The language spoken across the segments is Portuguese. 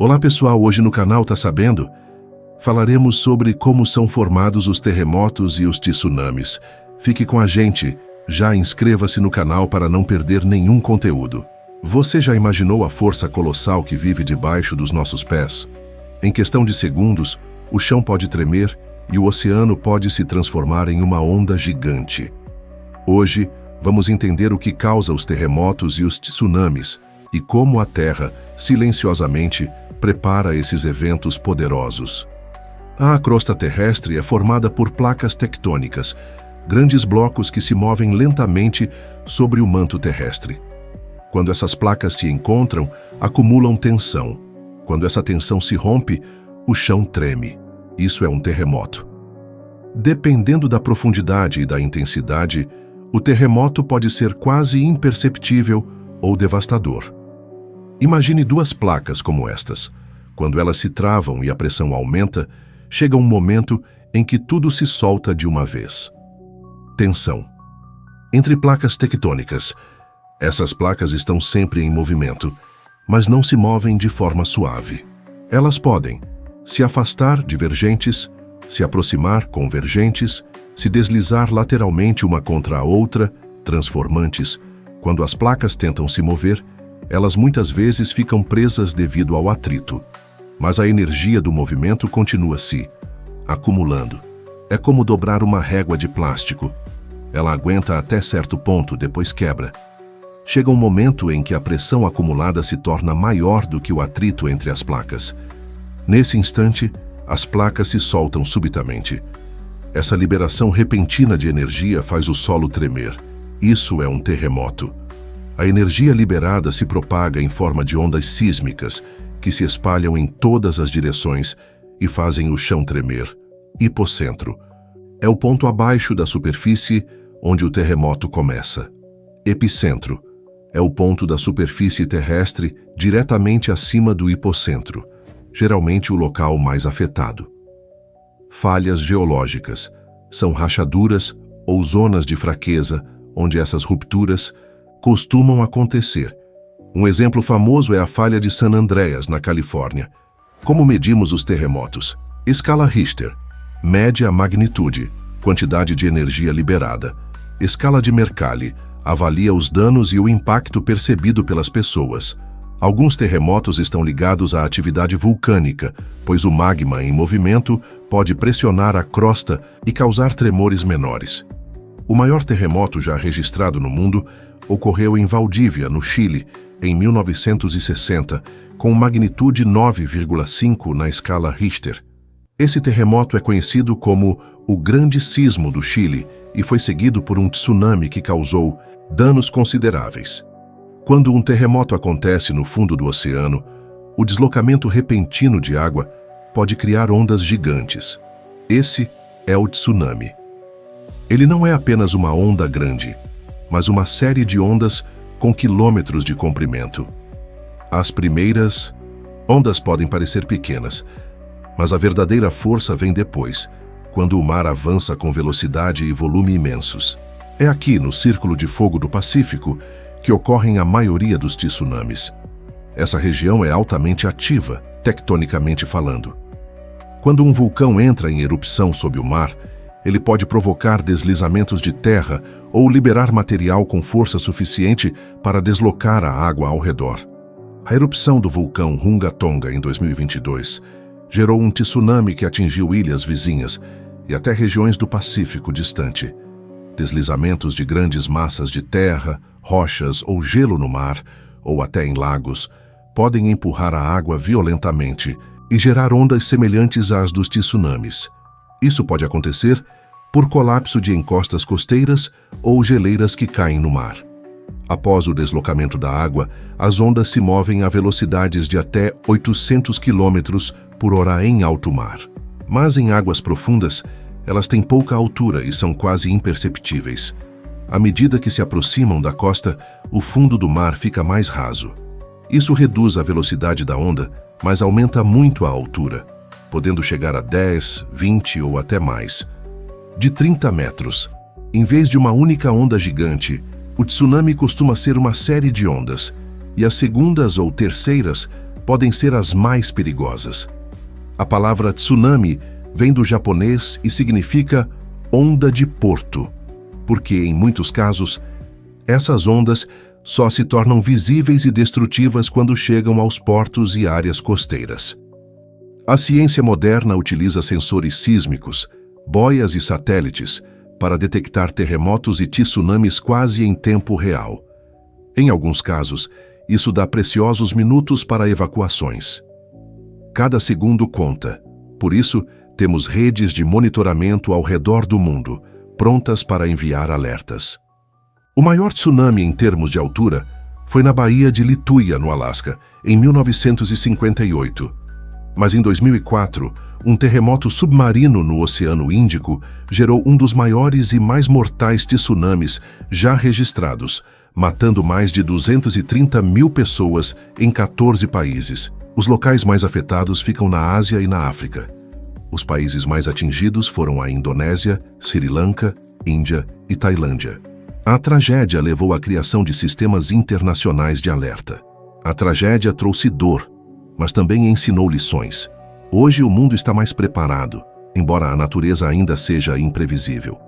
Olá pessoal, hoje no canal Tá Sabendo? Falaremos sobre como são formados os terremotos e os tsunamis. Fique com a gente, já inscreva-se no canal para não perder nenhum conteúdo. Você já imaginou a força colossal que vive debaixo dos nossos pés? Em questão de segundos, o chão pode tremer e o oceano pode se transformar em uma onda gigante. Hoje, vamos entender o que causa os terremotos e os tsunamis e como a Terra, silenciosamente, prepara esses eventos poderosos. A crosta terrestre é formada por placas tectônicas, grandes blocos que se movem lentamente sobre o manto terrestre. Quando essas placas se encontram, acumulam tensão. Quando essa tensão se rompe, o chão treme. Isso é um terremoto. Dependendo da profundidade e da intensidade, o terremoto pode ser quase imperceptível ou devastador. Imagine duas placas como estas. Quando elas se travam e a pressão aumenta, chega um momento em que tudo se solta de uma vez. Tensão. Entre placas tectônicas, essas placas estão sempre em movimento, mas não se movem de forma suave. Elas podem se afastar divergentes, se aproximar convergentes, se deslizar lateralmente uma contra a outra, transformantes. Quando as placas tentam se mover, elas muitas vezes ficam presas devido ao atrito. Mas a energia do movimento continua se acumulando. É como dobrar uma régua de plástico. Ela aguenta até certo ponto, depois quebra. Chega um momento em que a pressão acumulada se torna maior do que o atrito entre as placas. Nesse instante, as placas se soltam subitamente. Essa liberação repentina de energia faz o solo tremer. Isso é um terremoto. A energia liberada se propaga em forma de ondas sísmicas, que se espalham em todas as direções e fazem o chão tremer. Hipocentro. É o ponto abaixo da superfície onde o terremoto começa. Epicentro. É o ponto da superfície terrestre diretamente acima do hipocentro, geralmente o local mais afetado. Falhas geológicas. São rachaduras ou zonas de fraqueza onde essas rupturas costumam acontecer. Um exemplo famoso é a falha de San Andreas, na Califórnia. Como medimos os terremotos? Escala Richter. Mede a magnitude, quantidade de energia liberada. Escala de Mercalli. Avalia os danos e o impacto percebido pelas pessoas. Alguns terremotos estão ligados à atividade vulcânica, pois o magma em movimento pode pressionar a crosta e causar tremores menores. O maior terremoto já registrado no mundo ocorreu em Valdívia, no Chile, em 1960, com magnitude 9,5 na escala Richter. Esse terremoto é conhecido como o Grande Sismo do Chile e foi seguido por um tsunami que causou danos consideráveis. Quando um terremoto acontece no fundo do oceano, o deslocamento repentino de água pode criar ondas gigantes. Esse é o tsunami. Ele não é apenas uma onda grande, mas uma série de ondas com quilômetros de comprimento. As primeiras ondas podem parecer pequenas, mas a verdadeira força vem depois, quando o mar avança com velocidade e volume imensos. É aqui, no Círculo de Fogo do Pacífico, que ocorrem a maioria dos tsunamis. Essa região é altamente ativa, tectonicamente falando. Quando um vulcão entra em erupção sob o mar, ele pode provocar deslizamentos de terra ou liberar material com força suficiente para deslocar a água ao redor. A erupção do vulcão Runga Tonga em 2022 gerou um tsunami que atingiu ilhas vizinhas e até regiões do Pacífico distante. Deslizamentos de grandes massas de terra, rochas ou gelo no mar, ou até em lagos, podem empurrar a água violentamente e gerar ondas semelhantes às dos tsunamis. Isso pode acontecer por colapso de encostas costeiras ou geleiras que caem no mar. Após o deslocamento da água, as ondas se movem a velocidades de até 800 km/h em alto mar. Mas em águas profundas, elas têm pouca altura e são quase imperceptíveis. À medida que se aproximam da costa, o fundo do mar fica mais raso. Isso reduz a velocidade da onda, mas aumenta muito a altura, podendo chegar a 10, 20 ou até mais. De 30 metros. Em vez de uma única onda gigante, o tsunami costuma ser uma série de ondas, e as segundas ou terceiras podem ser as mais perigosas. A palavra tsunami vem do japonês e significa onda de porto, porque, em muitos casos, essas ondas só se tornam visíveis e destrutivas quando chegam aos portos e áreas costeiras. A ciência moderna utiliza sensores sísmicos, boias e satélites para detectar terremotos e tsunamis quase em tempo real. Em alguns casos, isso dá preciosos minutos para evacuações. Cada segundo conta. Por isso, temos redes de monitoramento ao redor do mundo, prontas para enviar alertas. O maior tsunami em termos de altura foi na Baía de Lituya, no Alasca, em 1958. Mas em 2004, um terremoto submarino no Oceano Índico gerou um dos maiores e mais mortais tsunamis já registrados, matando mais de 230 mil pessoas em 14 países. Os locais mais afetados ficam na Ásia e na África. Os países mais atingidos foram a Indonésia, Sri Lanka, Índia e Tailândia. A tragédia levou à criação de sistemas internacionais de alerta. A tragédia trouxe dor, mas também ensinou lições. Hoje o mundo está mais preparado, embora a natureza ainda seja imprevisível.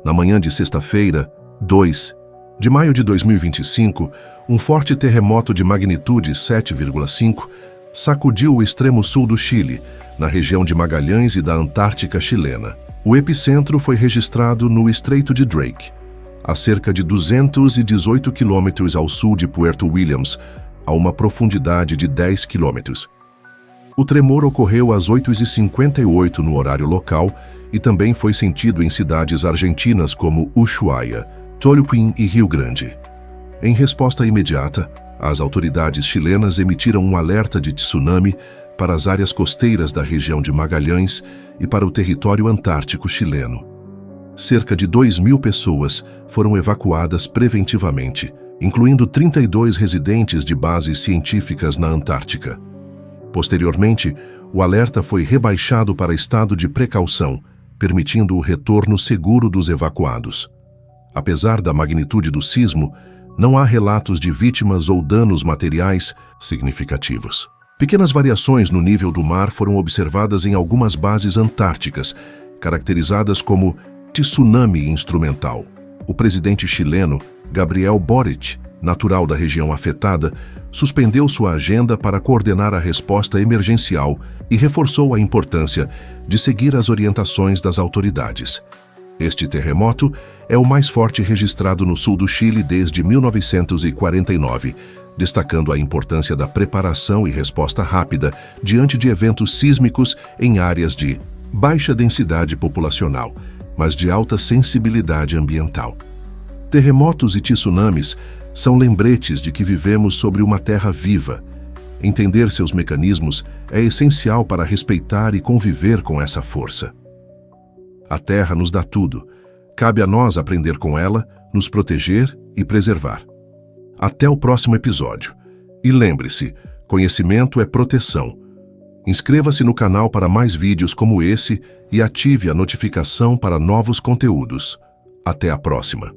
Na manhã de sexta-feira, 2 de maio de 2025, um forte terremoto de magnitude 7,5 sacudiu o extremo sul do Chile, na região de Magalhães e da Antártica chilena. O epicentro foi registrado no Estreito de Drake, a cerca de 218 quilômetros ao sul de Puerto Williams, a uma profundidade de 10 quilômetros. O tremor ocorreu às 8h58 no horário local e também foi sentido em cidades argentinas como Ushuaia, Tolhuin e Rio Grande. Em resposta imediata, as autoridades chilenas emitiram um alerta de tsunami para as áreas costeiras da região de Magalhães e para o território antártico chileno. Cerca de 2.000 pessoas foram evacuadas preventivamente, incluindo 32 residentes de bases científicas na Antártica. Posteriormente, o alerta foi rebaixado para estado de precaução, permitindo o retorno seguro dos evacuados. Apesar da magnitude do sismo, não há relatos de vítimas ou danos materiais significativos. Pequenas variações no nível do mar foram observadas em algumas bases antárticas, caracterizadas como tsunami instrumental. O presidente chileno, Gabriel Boric, natural da região afetada, suspendeu sua agenda para coordenar a resposta emergencial e reforçou a importância de seguir as orientações das autoridades. Este terremoto é o mais forte registrado no sul do Chile desde 1949, destacando a importância da preparação e resposta rápida diante de eventos sísmicos em áreas de baixa densidade populacional, mas de alta sensibilidade ambiental. Terremotos e tsunamis são lembretes de que vivemos sobre uma terra viva. Entender seus mecanismos é essencial para respeitar e conviver com essa força. A Terra nos dá tudo. Cabe a nós aprender com ela, nos proteger e preservar. Até o próximo episódio. E lembre-se, conhecimento é proteção. Inscreva-se no canal para mais vídeos como esse e ative a notificação para novos conteúdos. Até a próxima.